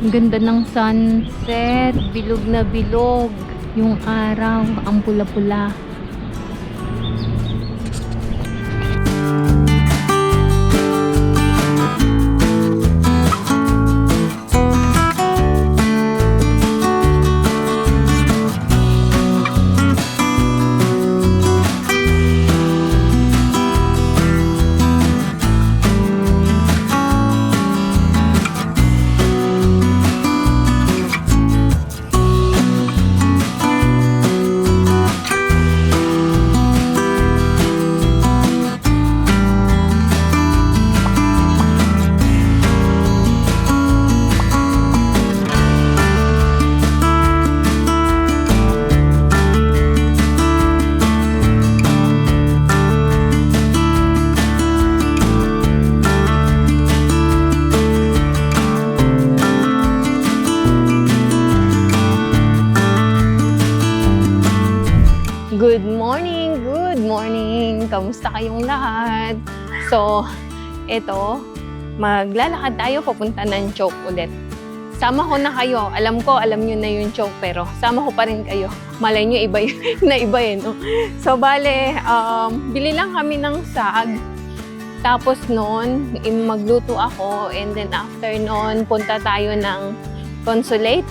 Ang ganda ng sunset. Bilog na bilog. Yung araw, ang pula-pula. Good morning! Good morning! Kamusta kayong lahat? So, eto, maglalakad tayo papunta ng Choke ulit. Sama ko na kayo. Alam ko, alam nyo na yung Choke, pero sama ko pa rin kayo. Malay nyo, iba na iba no? So, bale, bili lang kami ng sag. Tapos noon, magluto ako. And then after noon, punta tayo ng Consulate.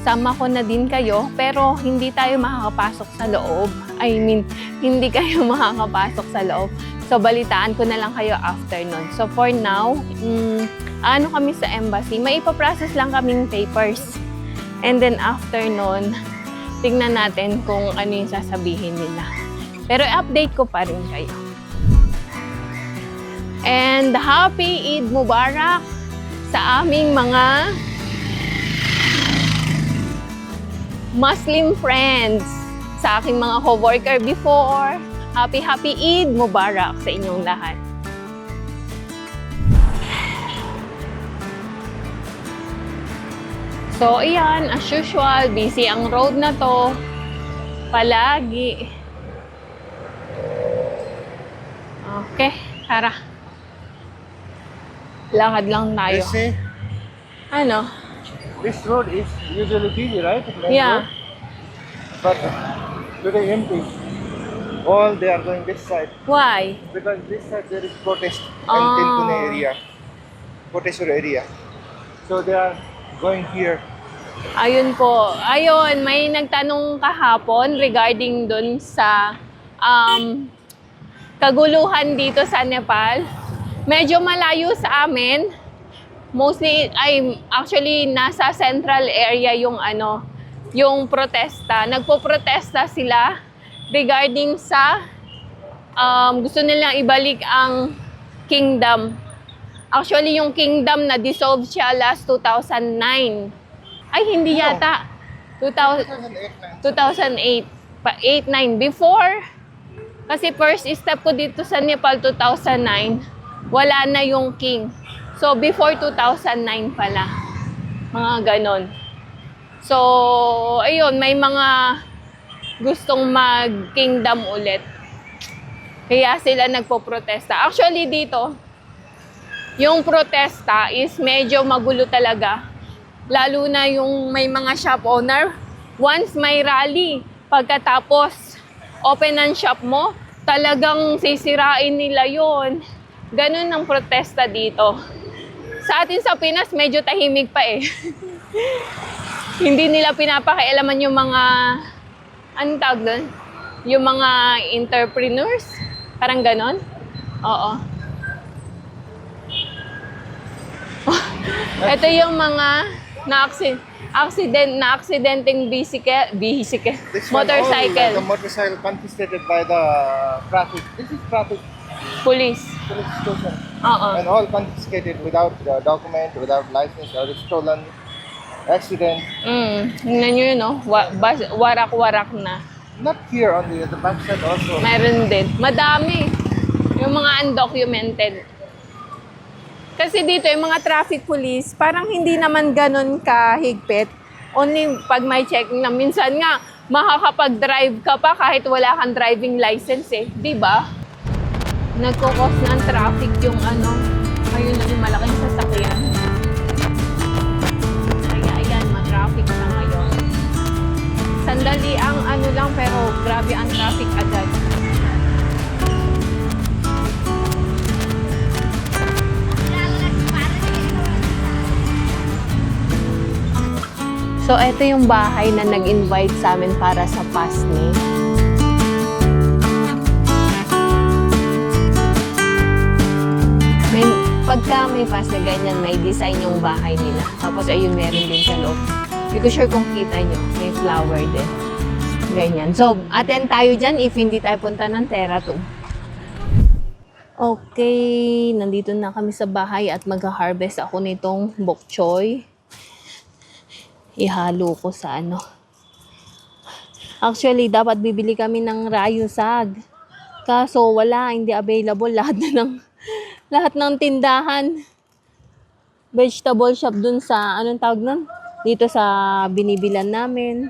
Sama ko na din kayo, pero hindi tayo makakapasok sa loob. I mean, hindi kayo makakapasok sa loob. So, balitaan ko na lang kayo after nun. So, for now, ano kami sa embassy, may ipaprocess lang kaming papers. And then after nun, tignan natin kung ano yung sasabihin nila. Pero update ko pa rin kayo. And Happy Eid Mubarak sa aming mga Muslim friends, sa aking mga co-worker before. Happy Eid Mubarak sa inyong lahat. So, ayan, as usual, busy ang road na to. Palagi. Okay, tara. Lakad lang tayo. They say Ano? this road is usually busy, right? Main Yeah. road. But today empty. All they are going this side Why? because this side there is protest Ah. and Tilpune area, protester area. So they are going here. Ayun po. Ayun, may nagtanong kahapon regarding dun sa kaguluhan dito sa Nepal. Medyo malayo sa amin. Mostly, actually, nasa central area yung yung protesta. Nagpo-protesta sila regarding sa gusto nilang ibalik ang kingdom. Actually, yung kingdom na dissolve siya last 2009. Ay, hindi No. yata. 2008. 8-9. Before, kasi first step ko dito sa Nepal, 2009, wala na yung king. So, before 2009 pala. Mga ganon. So, ayun, may mga gustong mag-kingdom ulit. Kaya sila nagpo-protesta. Actually, dito, yung protesta is medyo magulo talaga. Lalo na yung may mga shop owner. Once may rally, pagkatapos open ang shop mo, talagang sisirain nila yon. Ganun ang protesta dito. Sa atin sa Pinas, medyo tahimik pa eh. Hindi nila pinapakialaman yung mga, anong tawag doon? Yung mga entrepreneurs. Parang ganon. Oo. Ito yung mga na-aksidenteng This one, motorcycle. the motorcycle confiscated by the traffic. This is traffic Police. police station. Oo. And all confiscated without the document, without license, or stolen. Accident. Tingnan nyo yun, no? Warak-warak na. Not here only, at the backside also. Meron din. Madami. Yung mga undocumented. Kasi dito, yung mga traffic police, parang hindi naman ganun kahigpit. Only pag may checking na. Minsan nga, makakapag-drive ka pa kahit wala kang driving license eh. Diba? Nagkukos ng traffic yung ayun na yung malaking sasakyan. So, ito yung bahay na nag-invite sa amin para sa Pasni. Pagka may Pasni ganyan, may design yung bahay nila. Tapos, ayun, meron din sa loob. Hindi ko sure kung kita nyo, may flower din. Ganyan. So, attend tayo dyan if hindi tayo punta ng Terra 2. Okay, nandito na kami sa bahay at mag-harvest ako nitong bok choy. Ihalo ko sa ano. Actually, dapat bibili kami ng rayo sag. Kaso wala, hindi available lahat ng tindahan. Vegetable shop dun sa anong tawag nun? Dito sa binibilan namin.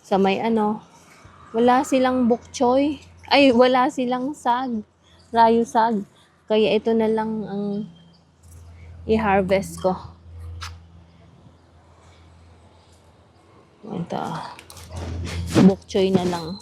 Sa may ano, wala silang bok choy. Ay, wala silang sag. Rayo sag. Kaya ito na lang ang i-harvest ko. Ito. Bok choy na lang.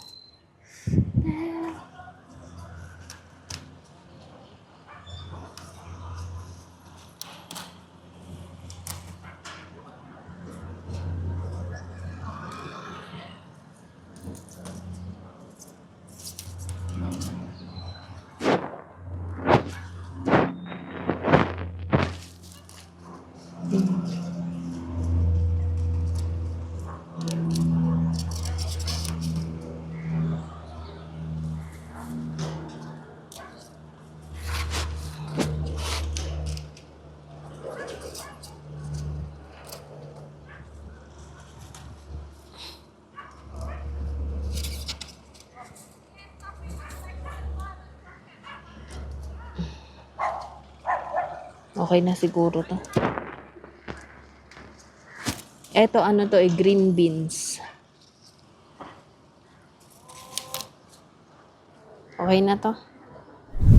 Okay na siguro to. Eto ano to green beans. Okay na to.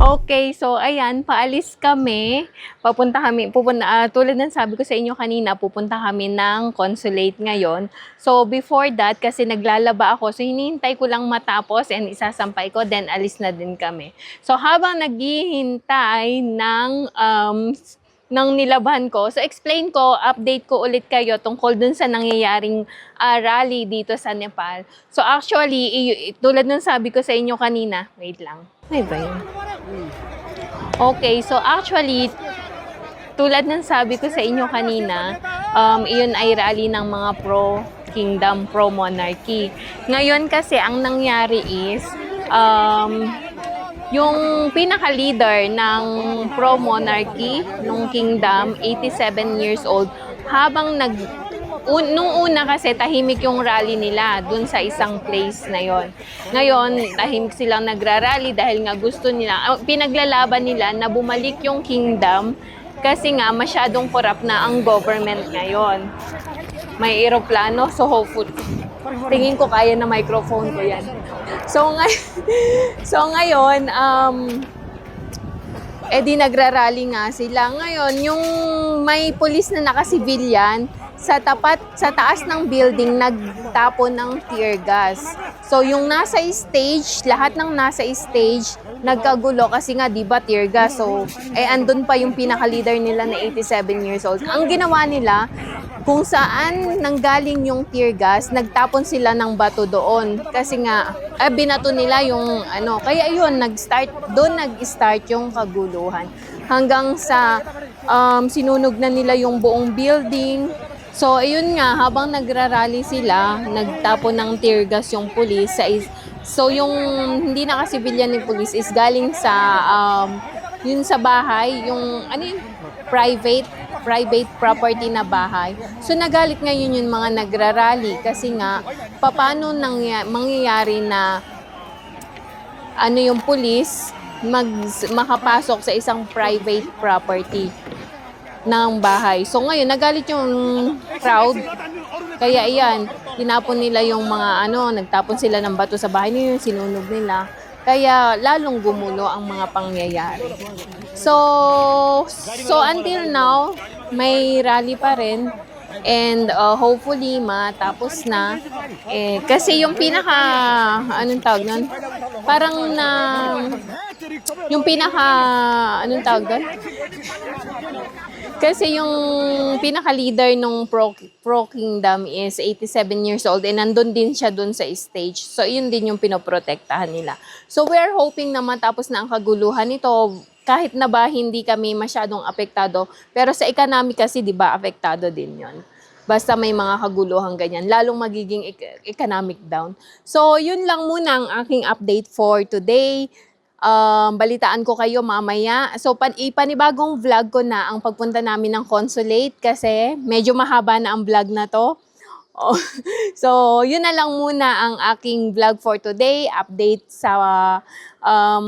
Okay, so ayan, paalis kami. Tulad ng sabi ko sa inyo kanina, pupunta kami ng consulate ngayon. So before that, kasi naglalaba ako, so hinihintay ko lang matapos and isasampay ko, then alis na din kami. So habang naghihintay ng nilaban ko, so explain ko, update ko ulit kayo tungkol dun sa nangyayaring rally dito sa Nepal. So actually, tulad ng sabi ko sa inyo kanina, wait lang. Ay ba yun? Okay, so actually, tulad ng sabi ko sa inyo kanina, iyon ay rally ng mga pro-kingdom, pro-monarchy. Ngayon kasi, ang nangyari is, yung pinaka-leader ng pro-monarchy, nung kingdom, 87 years old, habang nung una kasi tahimik yung rally nila dun sa isang place na yon. Ngayon, tahimik silang nagrarally dahil nga gusto nila, pinaglalaban nila na bumalik yung kingdom kasi nga masyadong corrupt na ang government ngayon. May eroplano, so hopefully, tingin ko kaya na microphone ko yan. So ngayon, di nagrarally nga sila. Ngayon, yung may pulis na naka-civilian, sa taas ng building, nagtapon ng tear gas. So, yung nasa stage, lahat ng nasa stage, nagkagulo kasi nga, di ba, tear gas. So, andun pa yung pinaka-leader nila na 87 years old. Ang ginawa nila, kung saan nanggaling yung tear gas, nagtapon sila ng bato doon. Kasi nga, binato nila yung kaya yun, doon nag-start yung kaguluhan. Hanggang sa sinunog na nila yung buong building. So, ayun nga, habang nagrarally sila, nagtapon ng tear gas yung pulis. So, yung hindi naka-civilian ni pulis is galing sa, yun sa bahay, yung, private property na bahay. So, nagalit ngayon yung mga nagrarally kasi nga, paano mangyayari na, yung pulis, makapasok sa isang private property ng bahay. So ngayon, nagalit yung crowd. Kaya iyan, tinapon nila yung mga nagtapon sila ng bato sa bahay niyo, sinunog nila. Kaya lalong gumulo ang mga pangyayari. So until now, may rally pa rin. And hopefully matapos na. Kasi yung pinaka, tawag nun? Parang yung pinaka, tawag nun? Kasi yung pinaka-leader nung Pro Kingdom is 87 years old and nandun din siya dun sa stage. So, yun din yung pinoprotektahan nila. So, we're hoping na matapos na ang kaguluhan nito, kahit na ba hindi kami masyadong apektado, pero sa economic kasi, di ba, apektado din yon. Basta may mga kaguluhan ganyan, lalong magiging economic down. So, yun lang muna ang aking update for today. Balitaan ko kayo mamaya. So, ipanibagong vlog ko na ang pagpunta namin ng consulate kasi medyo mahaba na ang vlog na to. Oh, so, yun na lang muna ang aking vlog for today. Update sa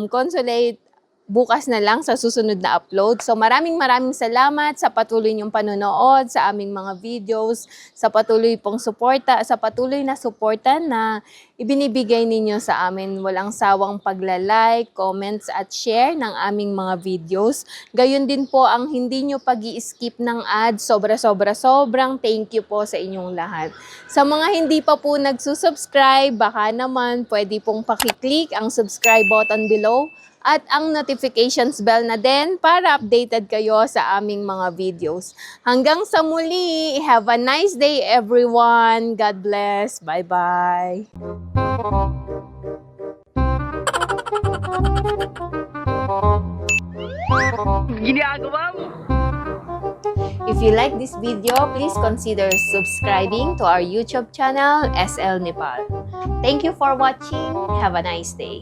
consulate bukas na lang sa susunod na upload. So maraming salamat sa patuloy niyong panonood sa aming mga videos, sa patuloy pong suporta, sa patuloy na suporta na ibinibigay ninyo sa amin. Walang sawang pagla-like, comments at share ng aming mga videos. Gayon din po ang hindi nyo pag-i-skip ng ads. Sobrang thank you po sa inyong lahat. Sa mga hindi pa po nagsusubscribe, baka naman pwede pong pakiclick ang subscribe button below at ang notifications bell na din para updated kayo sa aming mga videos. Hanggang sa muli, have a nice day everyone. God bless. Bye-bye. Ginagawa mo! If you like this video, please consider subscribing to our YouTube channel, SL Nepal. Thank you for watching. Have a nice day.